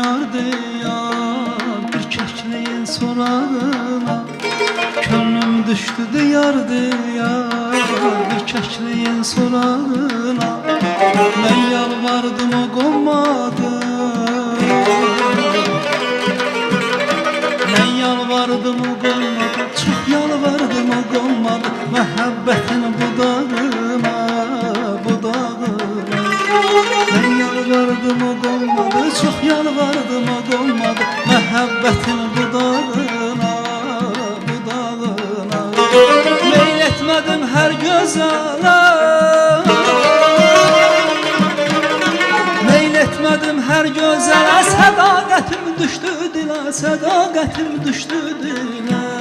vardı ya bir kekliğin sorağına. Könlüm düştü diyardı ya bir kekliğin sorağına. Ben yalvardım o konmadı, ben yalvardım o konmadı, çok yalvardım o konmadı. Məhəbbətin budağına, budağına. Ben yalvardım o konmadı, çok yalvardım o konmadı. Məhəbbətin budağına, budağına. Meyl etmedim her gözələ, meyl etmedim her gözələ. Sədaqətim düşdü dilə, sədaqətim düşdü dilə.